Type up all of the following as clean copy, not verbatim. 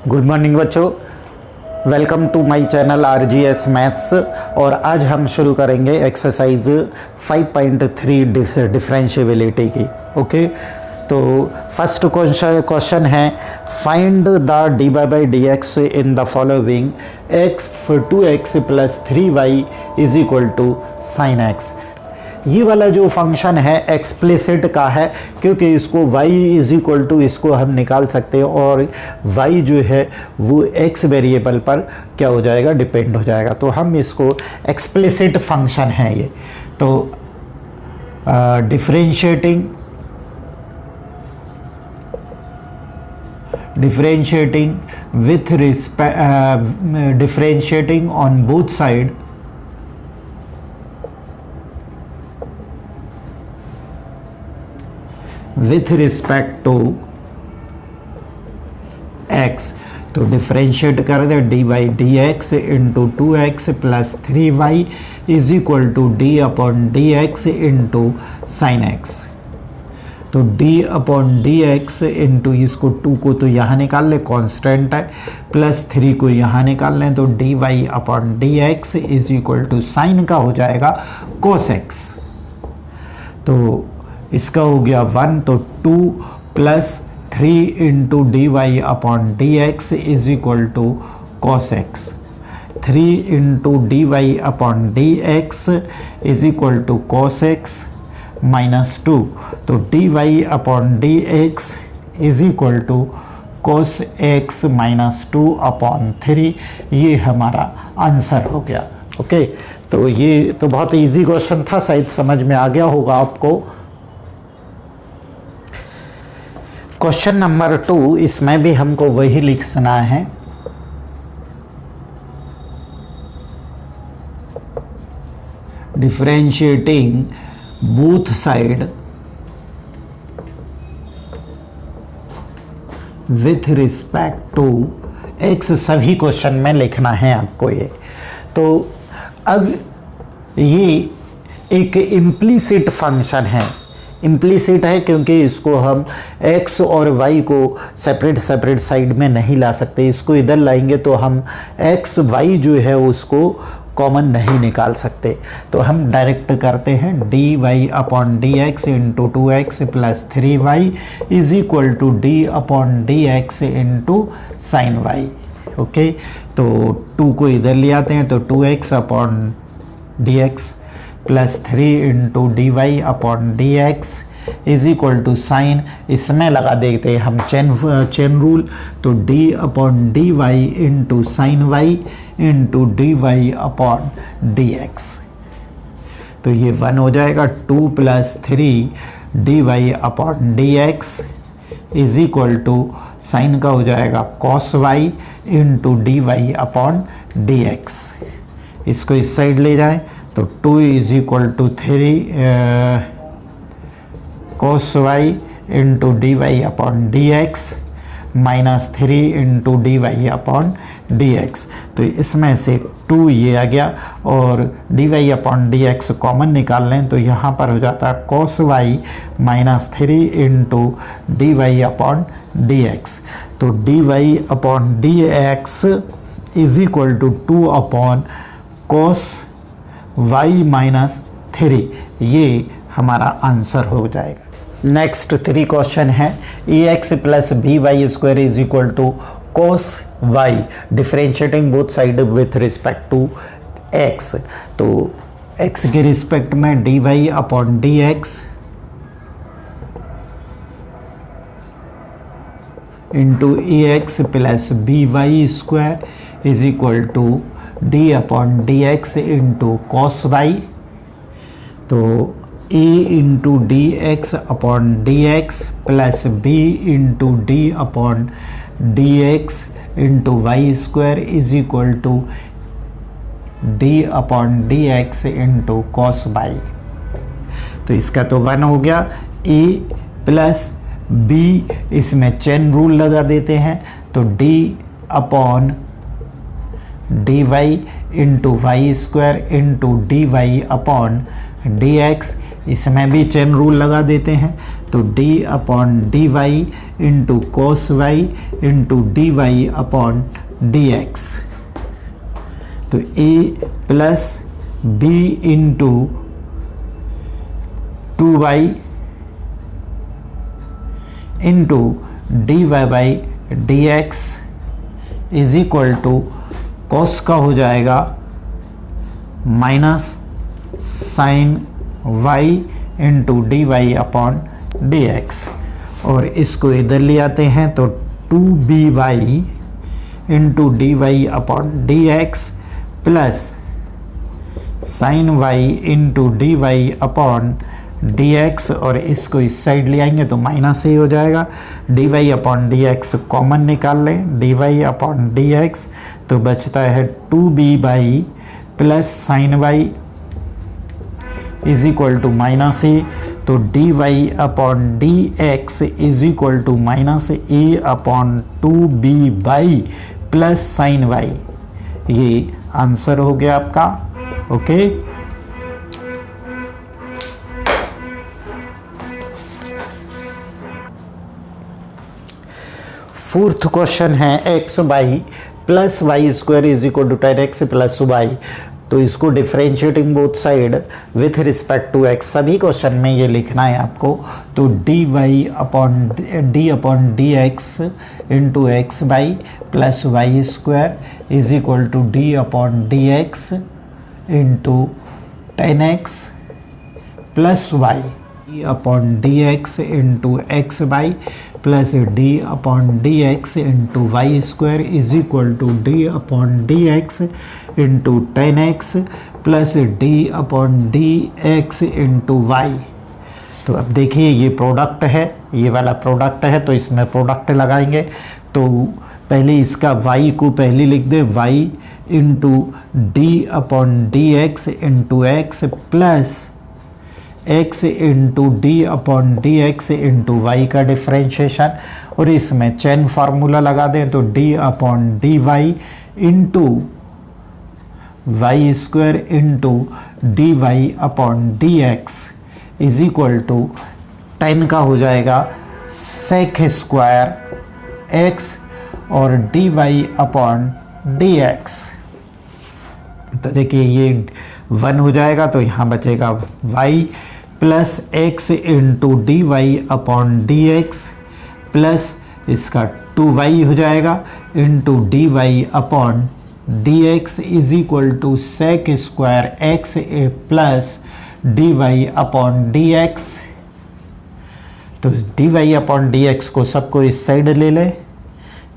Good morning बच्चों, welcome to my channel RGS maths. और आज हम शुरू करेंगे एक्सरसाइज 5.3 डिफरेंशिएबिलिटी की। ओके, तो फर्स्ट क्वेश्चन है find the dy/dx in the following x for 2x + 3y is equal to sine x। ये वाला जो फंक्शन है एक्सप्लिसिट का है, क्योंकि इसको y इज इक्वल टू इसको हम निकाल सकते हैं और y जो है वो x वेरिएबल पर क्या हो जाएगा, डिपेंड हो जाएगा। तो हम इसको एक्सप्लिसिट फंक्शन है ये। तो differentiating with respect differentiating on both side with respect to x। तो डिफरेंशिएट कर दे dy/dx into 2x + 3y is equal to d/dx into sine x। तो d/dx इंटू इसको 2 को तो यहाँ निकाल ले, कांस्टेंट है, प्लस 3 को यहाँ निकाल लें तो dy/dx is equal to sign का हो जाएगा cos x। तो इसका हो गया 1, तो 2 + 3 into dy/dx is equal to cos x। 3 into dy/dx is equal to cos x minus 2। तो dy/dx is equal to cos x minus 2/3। ये हमारा आंसर हो गया। ओके, तो ये तो बहुत इजी क्वेश्चन था, शायद समझ में आ गया होगा आपको। क्वेश्चन नंबर 2, इसमें भी हमको वही लिखना है। Differentiating both side with respect to x, सभी क्वेश्चन में लिखना है आपको ये। तो अब ये एक इम्प्लीसिट फंक्शन है। इम्प्लीसिट है क्योंकि इसको हम x और y को सेपरेट साइड में नहीं ला सकते। इसको इधर लाएंगे तो हम x y जो है उसको कॉमन नहीं निकाल सकते। तो हम डायरेक्ट करते हैं dy/dx into 2x + 3y is equal to d/dx into sine y। Okay, तो 2 को इधर ले आते हैं तो 2x/dx plus 3 into dy/dx is equal to sine, इसमें लगा देते हैं हम चेन रूल। तो d/dy into sine y into dy/dx। तो ये 1 हो जाएगा। 2 + 3 dy/dx is equal to sign का हो जाएगा cos y इंटू dy/dx। इसको इस साइड ले जाएं तो 2 is equal to 3 cos y into dy/dx minus 3 into dy/dx। तो इसमें से 2 ये आ गया और dy/dx कॉमन निकाल लें तो यहाँ पर हो जाता है cos y minus 3 into dy/dx। तो dy/dx is equal to 2/cos y minus 3। ये हमारा आंसर हो जाएगा। नेक्स्ट 3 क्वेश्चन है ax + by² is equal to cos y। Differentiating both side with respect to x। तो x के रिस्पेक्ट में dy/dx into ax + by² is equal to d/dx into cos y। तो a into dx/dx plus b into d/dx into y² is equal to d/dx into cos y। तो इसका तो 1 हो गया। a plus b, इसमें chain rule लगा देते हैं तो d/dy into y² into dy/dx, इसमें भी चेन रूल लगा देते हैं तो d upon d y into cos y into d Y upon D x. तो a plus b into 2y into d y by d x is equal to cos का हो जाएगा minus sine y into d Y upon D x. और इसको इधर ले आते हैं तो 2by into d Y upon D x plus sine y into d Y upon D x, और इसको इस साइड ले आएंगे तो माइनस ए हो जाएगा। D Y upon D x common निकाल लें, d Y upon D x तो बचता है 2b by plus sine y is equal to minus a. तो D Y upon D x is equal to minus a upon 2b by plus sine y. ये answer हो गया आपका। Okay, fourth question है x by plus Y square is equal to 10x plus y. तो इसको differentiating both side with respect to X, सभी question में ये लिखना है आपको। तो D Y upon D x into X by plus Y square is equal to D upon D x into 10x plus Y, D upon D x into X by plus D upon D x into Y square is equal to D upon D x into 10x plus D upon D x into Y. तो अब देखिए ये product है, ये वाला product है, तो इसमें प्रोडक्ट लगाएंगे। तो पहले इसका y को पहले लिख दे, y into d upon D x into x plus x into d upon D x into y का डिफ्रेंशिएशन, और इसमें चेन फार्मूला लगा दें तो d upon d y into Y square into d Y upon D x is equal to 10 का हो जाएगा sec square x और d Y upon D x. तो देखिए ये 1 हो जाएगा, तो यहाँ बचेगा y plus x into d Y upon D x plus इसका 2y हो जाएगा into d Y upon D x is equal to sec square x a plus d Y upon D x. तो D Y upon D x को सबको इस side ले लें,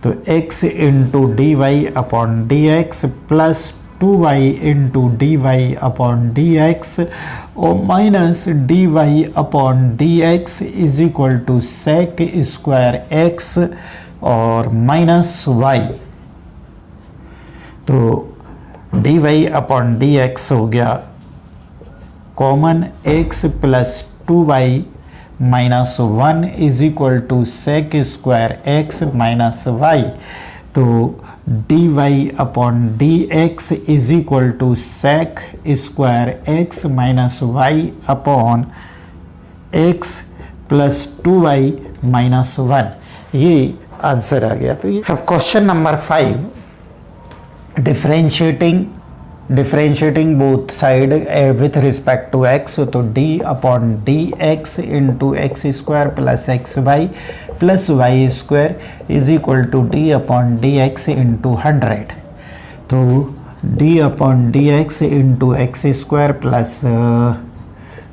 तो x into d Y upon D x plus 2y into d Y upon D x और minus d Y upon D x is equal to sec square x और minus y. तो D Y upon D x हो गया common x plus 2y minus 1 is equal to sec square x minus y. तो D Y upon D x is equal to sec square x minus y upon x plus 2y minus 1। ये answer आ गया। तो ये question number 5, differentiating both side with respect to x. तो d upon D x into x square plus x y plus Y square is equal to D upon D x into 100। तो d upon D x into x square plus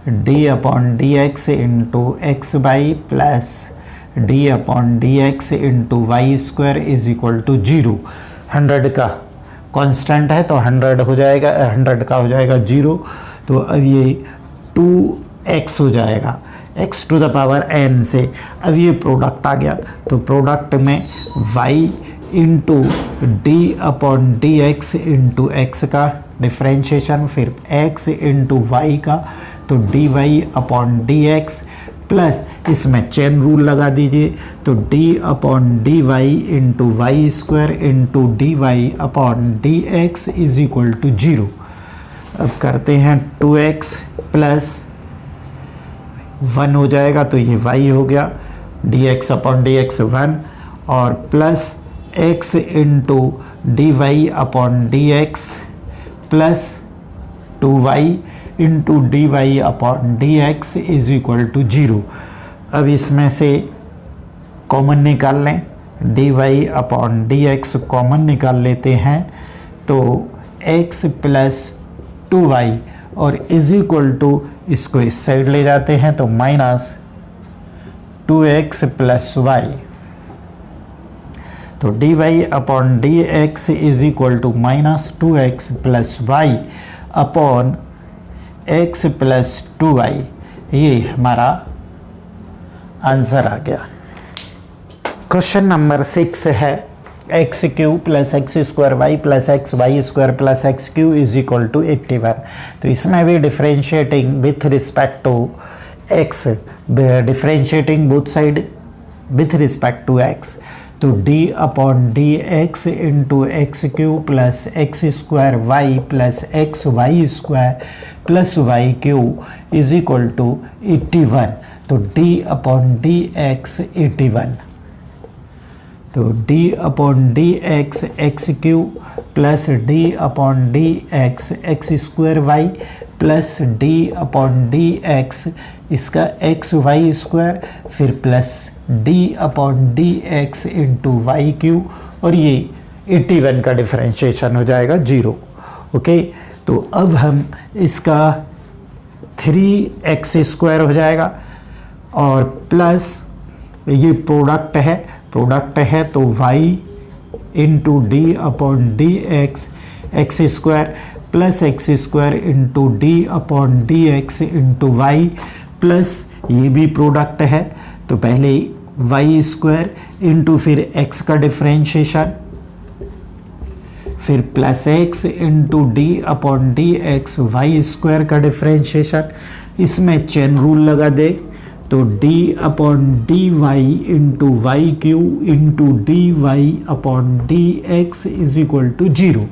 D upon D x into x y plus D upon D x into Y square is equal to 0। 100 का constant है तो 100 हो जाएगा, 100 का हो जाएगा 0। तो अब ये 2x हो जाएगा x to the power n से। अब ये प्रोडक्ट आ गया, तो प्रोडक्ट में y into d upon D x into x का डिफ्रेंशिएशन, फिर x इंटू वाई का, तो D Y upon D x plus इसमें चेन रूल लगा दीजिए। तो d upon d y into Y square into d Y upon D x is equal to 0। अब करते हैं 2x प्लस 1 हो जाएगा, तो ये y हो गया dx अपॉन dx 1, और plus x into dy upon dx plus 2y into dy upon dx is equal to 0। अब इसमें से कॉमन निकाल लें, dy अपॉन dx कॉमन निकाल लेते हैं, तो x प्लस 2y और इज इक्वल टू इसको इस साइड ले जाते हैं तो माइनस 2x प्लस y, तो dy upon dx is equal to minus 2x plus y upon x plus 2y। ये हमारा आंसर आ गया। क्वेश्चन नंबर 6 है x cube plus x square y plus x y square plus x cube is equal to 81। तो इसमें भी differentiating with respect to x, differentiating both side with respect to x, तो d upon D x into x cube plus x square y plus x y square plus y cube is equal to 81। तो d upon D x 81, तो d upon D x x cube plus d upon D x x square y plus d upon D x इसका x y square, फिर plus d upon D x into y cube, और ये 81 का differentiation हो जाएगा 0। Okay, तो अब हम इसका 3x स्क्वायर हो जाएगा और प्लस ये प्रोडक्ट है तो y into d upon D x x square plus x square into d upon D x into y, plus ये भी प्रोडक्ट है तो पहले वाई स्क्वायर इंटू फिर x का डिफरेंशिएशन, फिर plus x into d upon D x y square का differentiation. इसमें चेन रूल लगा दे तो d upon d y into y cube into d Y upon D x is equal to 0।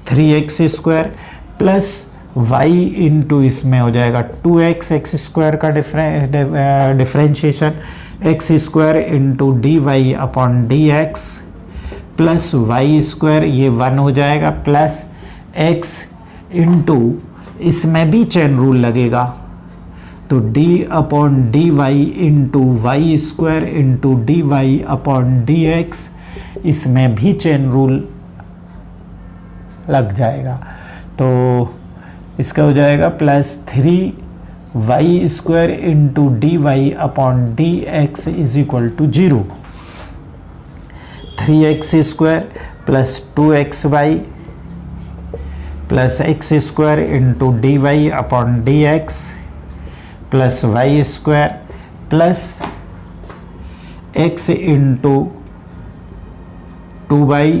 3x square plus y into इसमें हो जाएगा 2x x square का differentiation, x square into d Y upon D x plus Y square, ये 1 हो जाएगा, plus x into इसमें भी chain rule लगेगा तो d upon d y into Y square into d Y upon D x, इसमें भी चेन रूल लग जाएगा। तो इसका हो जाएगा plus 3y square into d Y upon D x is equal to 0। 3x square plus 2xy plus x square into d Y upon D x plus Y square plus x into 2y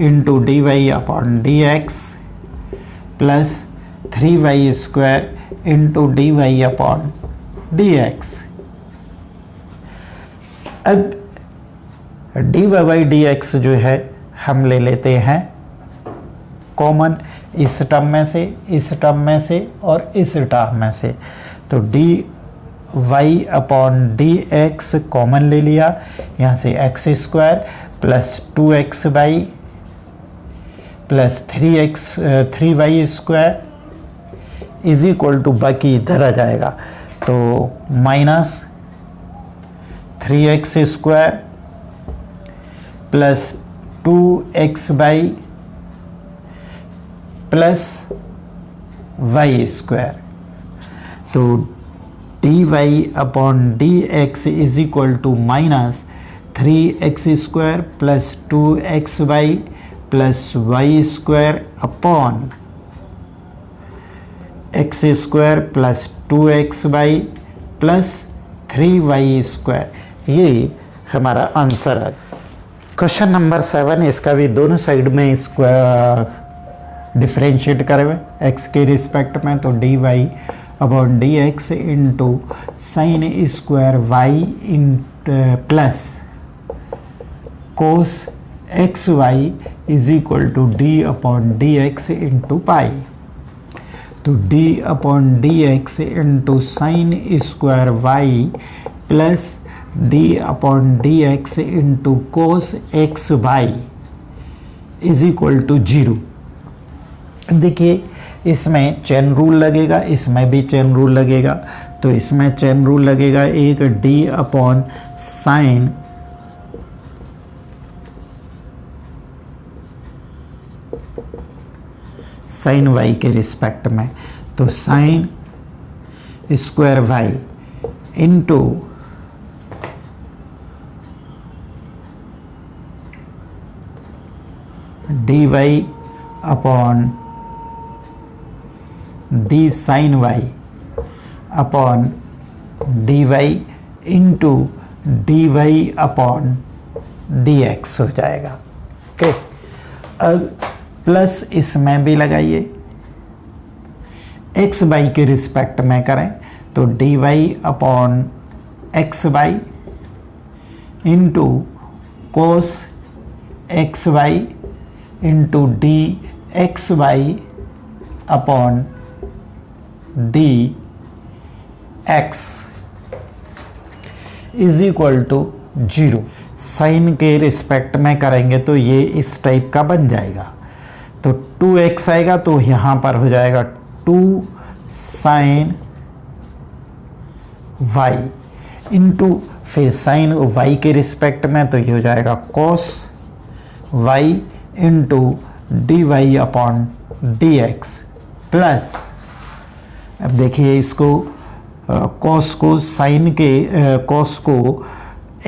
into d Y upon D x plus 3y square into d Y upon D x. अब d y by d x जो है हम ले लेते हैं common, इस term में से, इस टर्म में से और इस टर्म में से, तो D Y upon D x common ले लिया, यहाँ से x square plus 2xy plus 3y square is equal to, बाकी इधर आ जाएगा तो minus 3x square plus 2xy plus y square, तो D Y upon D x is equal to minus 3x square plus 2xy plus Y square upon x square plus 2xy plus 3y square. ये हमारा answer है। Question number 7, इसका भी दोनों side में square differentiate करे हुए x के रिस्पेक्ट में, तो D Y upon D x into sine square y इन plus cos x y is equal to D upon D x into pi. तो d upon D x into sine square y plus D upon D x into cos x y is equal to 0। देखिए इसमें chain rule लगेगा, इसमें भी chain rule लगेगा। तो इसमें chain rule लगेगा एक डी अपॉन साइन वाई के रिस्पेक्ट में, तो sine square y into d Y upon d sine y upon d y into d Y upon D x हो जाएगा। ओके, अब प्लस इसमें भी लगाइए, एक्स वाई के रिस्पेक्ट में करें तो D Y upon x y into cos x y into d x y upon D x is equal to 0। Sine के रिस्पेक्ट में करेंगे तो ये इस टाइप का बन जाएगा। तो 2x आएगा तो यहाँ पर हो जाएगा 2 साइन वाई इंटू फिर साइन वाई के रिस्पेक्ट में तो ये हो जाएगा cos y into d Y upon D x plus, अब देखिए इसको कॉस को साइन के कॉस को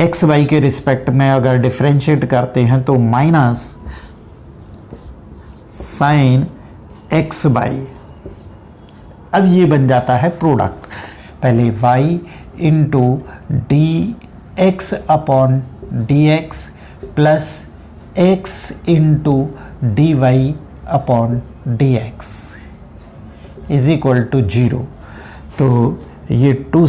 एक्स वाई के रिस्पेक्ट में अगर डिफरेंशिएट करते हैं तो माइनस साइन एक्स वाई। अब ये बन जाता है प्रोडक्ट, पहले y into d x upon D x plus x into d Y upon D x is equal to 0। तो ये 2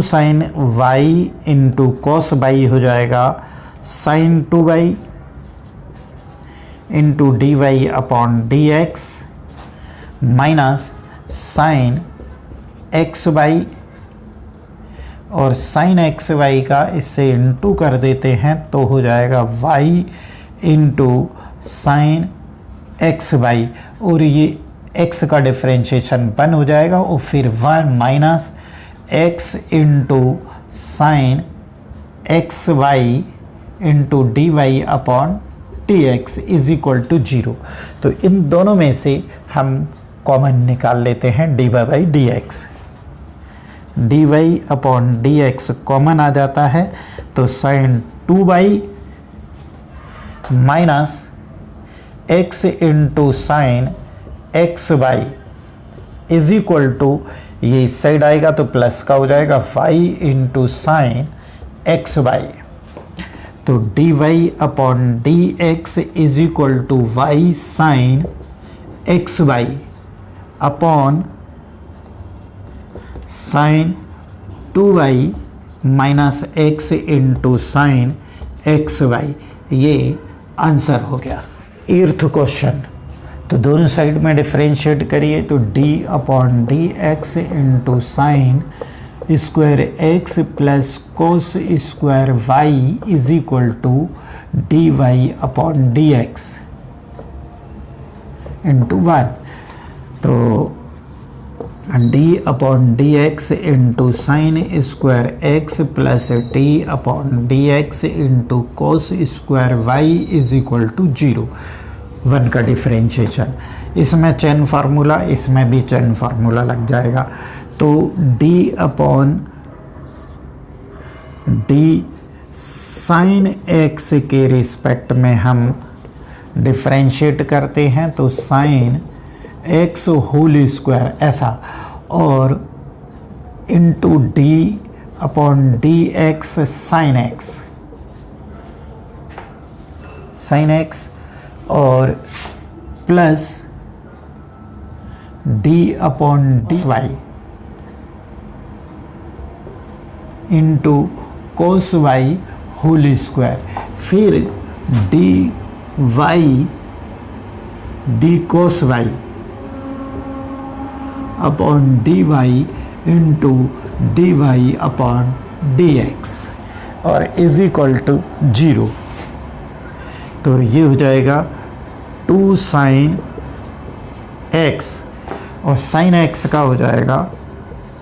sine y into cos y हो जाएगा sine 2y into d Y upon D x minus sine x y, और sine x y का इससे into कर देते हैं तो हो जाएगा y into sine x y, और ये x का डिफरेंशिएशन 1 हो जाएगा और फिर 1 minus x into sine x y into d Y upon t x is equal to 0। तो इन दोनों में से हम कॉमन निकाल लेते हैं d y by d x. D Y upon D x common आ जाता है तो sine 2y minus x into sine x y is equal to, ये इस साइड आएगा तो प्लस का हो जाएगा y into sine x y. तो D Y upon D x is equal to y sine x y upon sine 2y minus x into sine x y. ये answer हो गया। 8th क्वेश्चन, तो दोनों साइड में डिफरेंशिएट करिए तो d upon D x into sine square x plus cos square y is equal to d Y upon D x into 1। तो d upon D x into sine square x plus d upon D x into cos square y is equal to 0। 1 का differentiation, इसमें chain formula, इसमें भी chain formula लग जाएगा। तो d upon d sine x के respect में हम डिफरेंशिएट करते हैं तो साइन एक्स होल स्क्वायर ऐसा, और into d upon D x sine x और plus D upon d y into cos y whole square, फिर d y d cos y upon d y into d Y upon D x और is equal to 0। तो ये हो जाएगा 2 sine x और sine x का हो जाएगा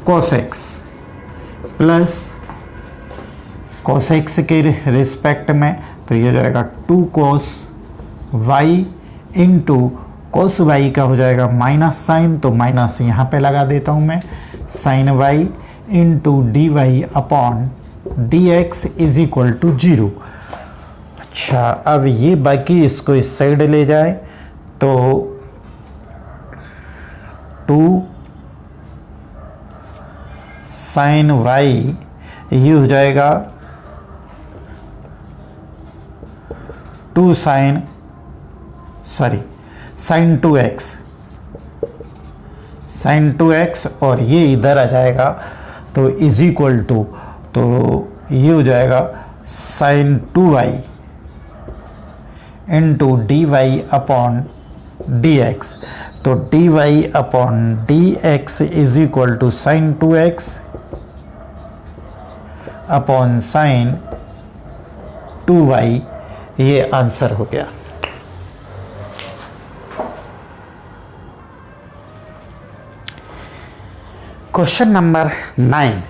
cos x plus cos x के रिस्पेक्ट में तो ये हो जाएगा 2 cos y into cos Y का हो जाएगा माइनस साइन, तो माइनस यहाँ पे लगा देता हूँ मैं, sine y into d Y upon D x is equal to 0। अच्छा, अब ये बाकी इसको इस साइड ले जाए तो 2 साइन वाई ये हो जाएगा 2 साइन साइन 2x और ये इधर आ जाएगा तो इज इक्वल टू, तो ये हो जाएगा sine 2y into d Y upon D x. तो D Y upon D x is equal to sine 2x upon sine 2y, ये आंसर हो गया। Question number 9,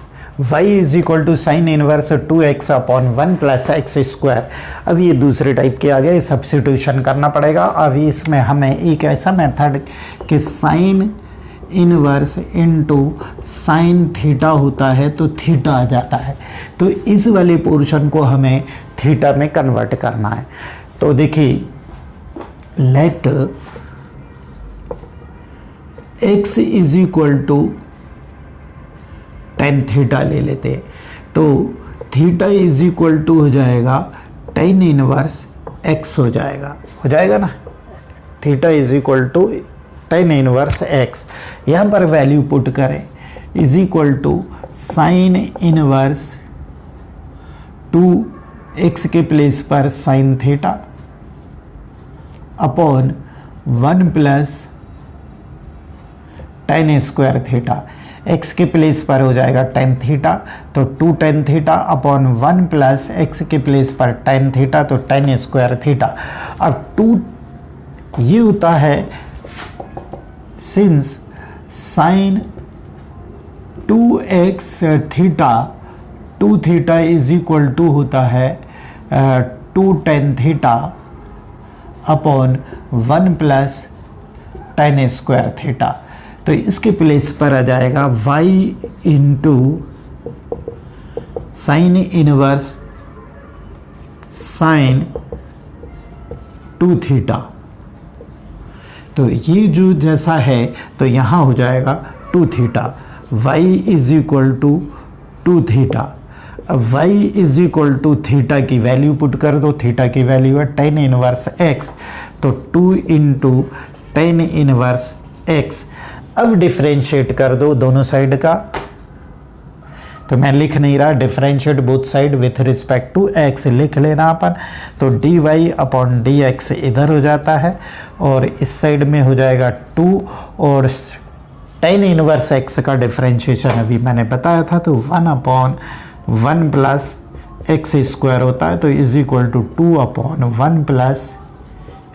y is equal to sine inverse 2x upon 1 plus x square. अब ये दूसरे type के आ गए, substitution करना पड़ेगा। अभी इसमें हमें एक ऐसा मेथड कि sine inverse into sine theta होता है तो थीटा आ जाता है, तो इस वाले पोर्शन को हमें थीटा में कन्वर्ट करना है। तो देखिए, let x is equal to tan theta ले लेते हैं, तो थीटा इज इक्वल टू हो जाएगा टेन इनवर्स x हो जाएगा ना, theta is equal to tan inverse x। यहाँ पर वैल्यू पुट करें, is equal to sine inverse 2x के प्लेस पर sine theta upon 1 plus tan square theta. x के प्लेस पर हो जाएगा टेन थीटा, तो 2 tan theta upon 1 plus x के प्लेस पर टेन थीटा, तो टेन स्क्वायर थीटा। अब 2 ये होता है since sine 2x theta 2 theta is equal to होता है 2 tan theta upon 1 plus tan square theta. तो इसके प्लेस पर आ जाएगा y into sine inverse sine 2 theta. तो ये जो जैसा है तो यहाँ हो जाएगा 2 theta, y is equal to 2 theta. अब y is equal to theta की वैल्यू पुट कर दो, थीटा की वैल्यू है टेन इनवर्स x, तो 2 इंटू टेन इनवर्स x। अब डिफरेंशिएट कर दो दोनों साइड का, तो मैं लिख नहीं रहा, differentiate both side with respect to x लिख लेना अपन। तो D Y upon D x इधर हो जाता है और इस साइड में हो जाएगा 2, और टेन इनवर्स x का डिफरेंशिएशन अभी मैंने बताया था, तो 1 अपॉन 1 प्लस एक्स स्क्वायर होता है, तो is equal to 2 upon 1 plus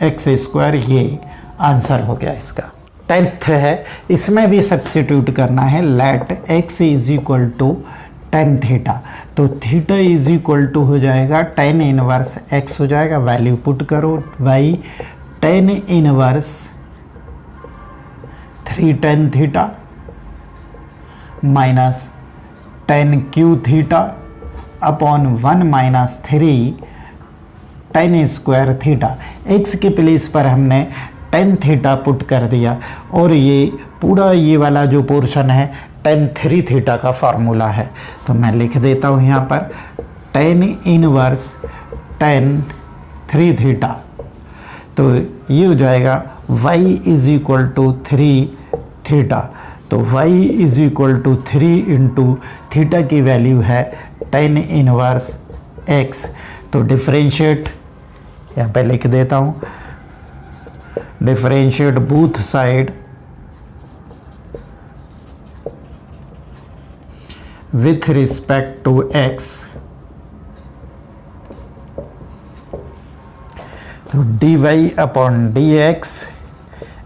x square. ये आंसर हो गया इसका। 10th है, इसमें भी सब्स्टिट्यूट करना है, late x is equal to tan theta, तो थीटा इज इक्वल टू हो जाएगा टेन इनवर्स x हो जाएगा, वैल्यू पुट करो, y tan inverse 3 tan theta minus tan cube theta upon 1 minus 3 tan square theta. x के place पर हमने tan theta put कर दिया और ये पूरा ये वाला जो पोर्शन है टेन 3 थीटा का फार्मूला है, तो मैं लिख देता हूँ यहाँ पर टेन इनवर्स टेन 3 थीटा। तो ये हो जाएगा y is equal to 3 theta, तो y is equal to 3 into theta की वैल्यू है टेन इनवर्स x। तो डिफरेंशिएट यहाँ पे लिख देता हूँ, differentiate both side with respect to x, तो dy upon D x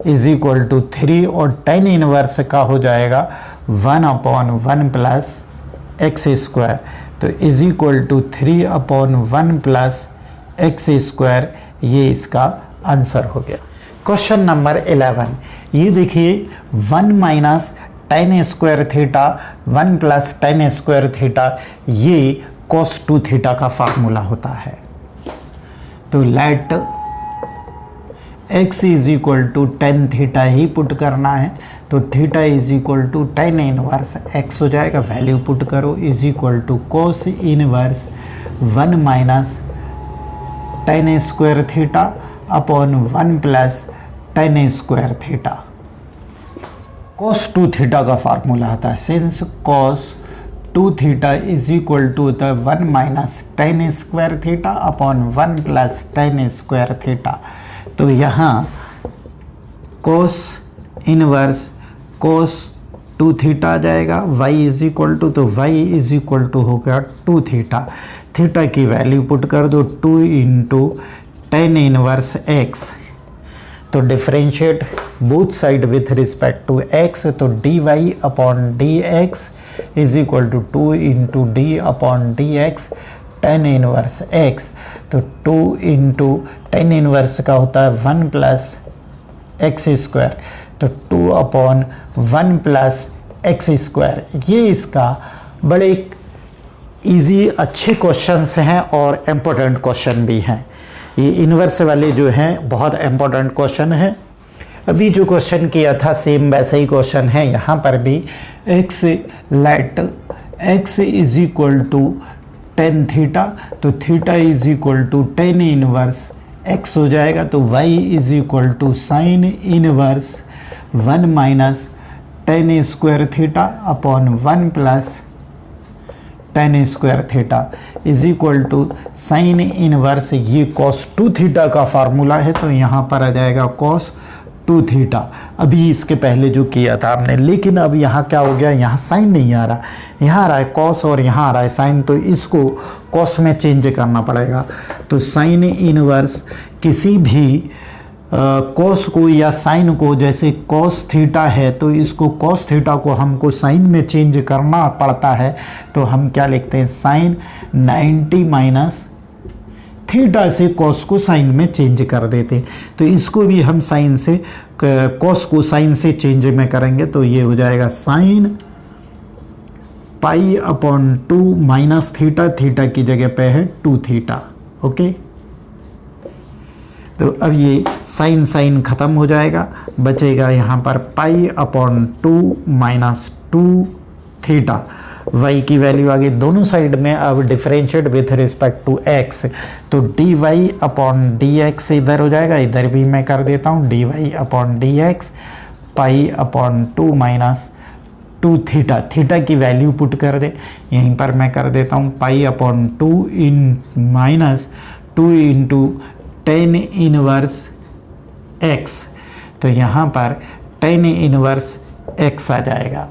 is equal to 3 और tan इनवर्स का हो जाएगा 1 अपॉन 1 प्लस एक्स स्क्वायर, तो is equal to 3 upon 1 plus x square, ये इसका आंसर हो गया। क्वेश्चन नंबर 11, ये देखिए 1 minus tan square theta 1 plus tan square theta, ये cos 2 थीटा का फार्मूला होता है। तो let x is equal to tan theta ही पुट करना है, तो theta is equal to tan inverse x हो जाएगा, वैल्यू पुट करो, is equal to cos inverse 1 minus tan square theta upon 1 plus tan square theta. cos 2 theta का formula आता है, since cos 2 theta is equal to the 1 minus tan square theta upon 1 plus tan square theta. तो यहाँ cos inverse cos 2 theta आ जाएगा, y is equal to, तो y is equal to हो गया 2 थीटा, थीटा की वैल्यू पुट कर दो 2 इंटू tan इनवर्स x, तो differentiate both side with respect to x, तो dy upon D x is equal to 2 into d upon D x tan inverse x, तो 2 into tan inverse का होता है 1 plus x square, तो 2 upon 1 plus x square. ये इसका बड़े easy अच्छे क्वेश्चंस हैं और इम्पोर्टेंट क्वेश्चन भी हैं। ये इन्वर्स वाले जो हैं बहुत इम्पोर्टेंट क्वेश्चन है। अभी जो क्वेश्चन किया था सेम वैसा ही क्वेश्चन है, यहाँ पर भी x let x is equal to tan theta, तो theta is equal to tan inverse x हो जाएगा, तो y is equal to sine inverse 1 minus tan square theta upon 1 plus tan square theta is equal to sine inverse, ये cos 2 theta का formula है, तो यहाँ पर आ जाएगा cos 2 थीटा। अभी इसके पहले जो किया था आपने, लेकिन अब यहाँ क्या हो गया, यहाँ साइन नहीं आ रहा, यहाँ आ रहा है cos और यहाँ आ रहा है साइन, तो इसको cos में चेंज करना पड़ेगा। तो साइन इनवर्स किसी भी cos को या साइन को, जैसे cos थीटा है तो इसको cos थीटा को हमको साइन में चेंज करना पड़ता है, तो हम क्या लिखते हैं, साइन 90 माइनस थीटा से cos को साइन में चेंज कर देते हैं। तो इसको भी हम साइन से cos को साइन से चेंज में करेंगे, तो ये हो जाएगा sine pi upon 2 minus theta, theta की जगह पे है 2 थीटा। ओके, तो अब ये साइन साइन ख़त्म हो जाएगा, बचेगा यहाँ पर pi upon 2 minus 2 theta, y की वैल्यू आ गई दोनों साइड में। अब differentiate with respect to x, तो dy अपॉन डी एक्स इधर हो जाएगा, इधर भी मैं कर देता हूँ dy upon D x pi upon 2 minus 2 theta, theta की वैल्यू पुट कर दे, यहीं पर मैं कर देता हूँ पाई अपॉन 2 इन minus 2 into tan inverse x, तो यहाँ पर tan इनवर्स x आ जाएगा।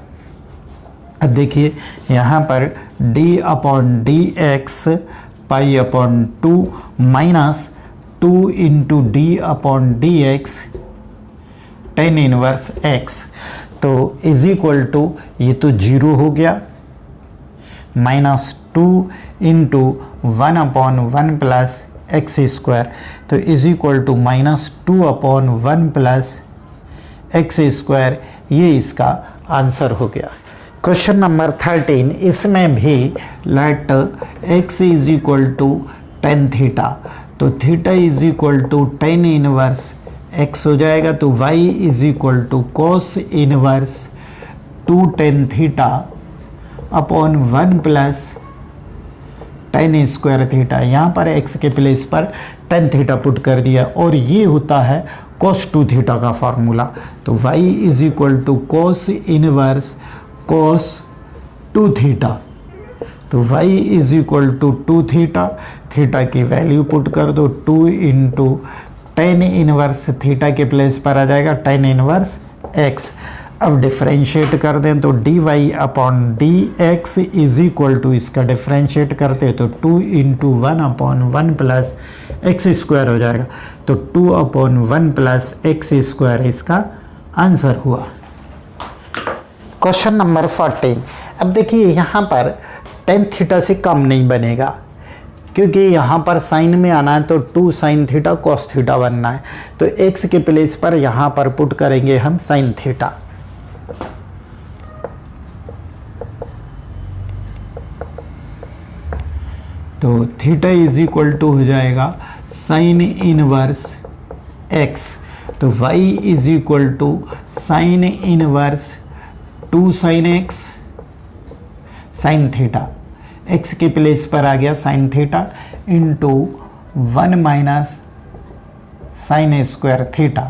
अब देखिए यहाँ पर d upon D x pi upon 2 minus 2 into d upon D x tan inverse x, तो इज इक्वल टू, ये तो 0 हो गया, minus 2 into 1 upon 1 plus x square, तो is equal to minus 2 upon 1 plus x square, ये इसका answer हो गया। क्वेश्चन नंबर 13, इसमें भी let x is equal to tan theta, तो theta is equal to tan inverse x हो जाएगा, तो y is equal to cos inverse 2 tan theta upon 1 plus tan square theta, यहाँ पर x के प्लेस पर tan थीटा पुट कर दिया, और ये होता है cos 2 थीटा का फार्मूला, तो y is equal to cos inverse cos 2 theta, तो y is equal to 2 theta, theta की वैल्यू पुट कर दो 2 इंटू tan इनवर्स थीटा के प्लेस पर आ जाएगा tan इनवर्स x। अब डिफ्रेंशिएट कर दें तो dy upon D x is equal to, इसका डिफ्रेंशिएट करते तो 2 इंटू 1/1 प्लस एक्स स्क्वायर हो जाएगा, तो 2/1 प्लस एक्स स्क्वायर इसका आंसर हुआ। Question number 14। अब देखिए यहाँ पर tan थीटा से कम नहीं बनेगा, क्योंकि यहाँ पर साइन में आना है तो 2 sin थीटा cos थीटा बनना है, तो x के प्लेस पर यहाँ पर पुट करेंगे हम sin थीटा। तो थीटा इज इक्वल टू हो जाएगा साइन इनवर्स x, तो y is equal to sine inverse 2 sin x sine theta, x के प्लेस पर आ गया sine theta into 1 minus sine square theta,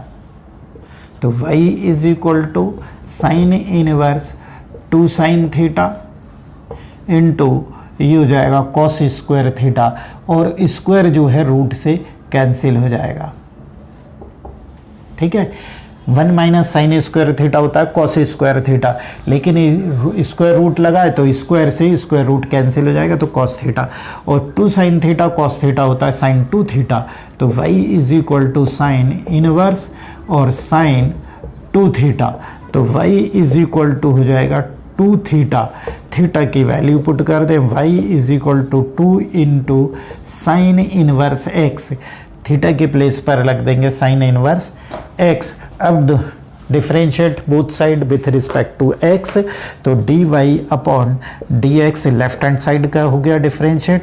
तो y is equal to sine inverse 2 sin theta into ये हो जाएगा cos square theta, और square जो है रूट से कैंसिल हो जाएगा। ठीक है, 1 माइनस साइन स्क्वायर थीटा होता है कॉस स्क्वायर थीटा, लेकिन स्क्वायर रूट लगा है तो स्क्वायर से स्क्वायर रूट कैंसिल हो जाएगा, तो कॉस थीटा, और 2 sin थीटा कॉस थीटा होता है साइन 2 थीटा, तो y is equal to sine inverse और साइन 2 थीटा, तो y इज इक्वल टू हो जाएगा 2 थीटा, थीटा की वैल्यू पुट कर दें, y is equal to 2 into sine inverse x, theta के प्लेस पर रख देंगे साइन इनवर्स x। अब differentiate both side with respect to x, तो dy upon dx left hand side का हो गया differentiate,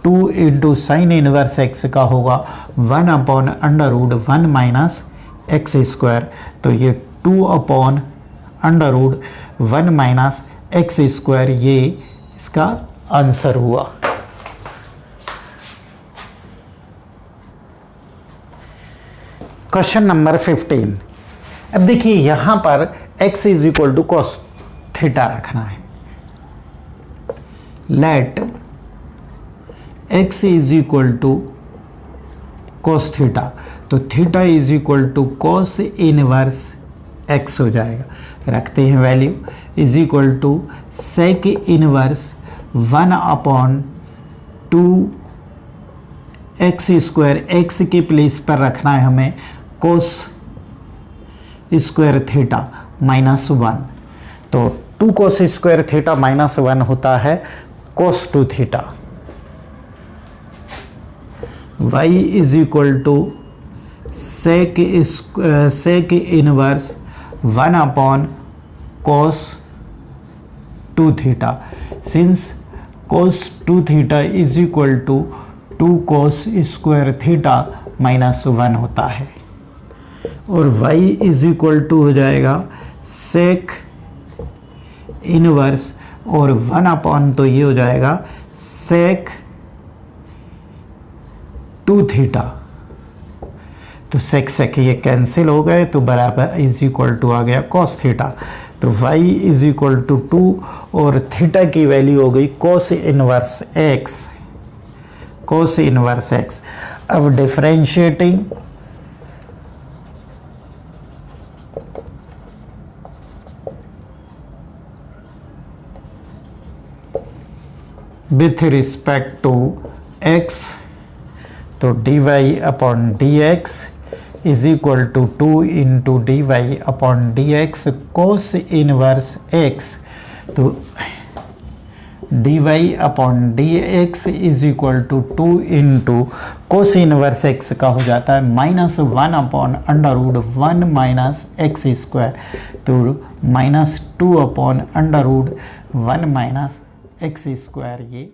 2 into sine inverse x का होगा 1/√1 माइनस एक्स स्क्वायर, तो ये 2/√1 माइनस एक्स स्क्वायर, ये इसका आंसर हुआ। Question number 15। अब देखिए यहां पर x is equal to cos theta रखना है, late x is equal to cos theta, तो theta is equal to cos inverse x हो जाएगा, रखते हैं value, is equal to sec inverse 1/2 x square, x के प्लेस पर रखना है हमें कोस स्क्वायर थीटा -1, तो 2 कोस स्क्वायर थीटा -1 होता है cos 2 theta, y is equal to sec inverse 1/cos 2 theta, since cos 2 theta is equal to 2 cos square theta -1 होता है, और y इज इक्वल टू हो जाएगा सेक इनवर्स, और 1/, तो ये हो जाएगा सेक 2 थीटा, तो सेक ये कैंसिल हो गए, तो बराबर इज इक्वल टू आ गया कॉस थीटा, तो y इज इक्वल टू 2 और थीटा की वैल्यू हो गई cos inverse x, cos inverse x। अब differentiating with respect to x, तो dy upon dx is equal to 2 into dy upon dx cos inverse x, तो dy upon dx is equal to 2 into cos inverse x का हो जाता है -1/√1 minus x square, तो -2/√1 minus x square ये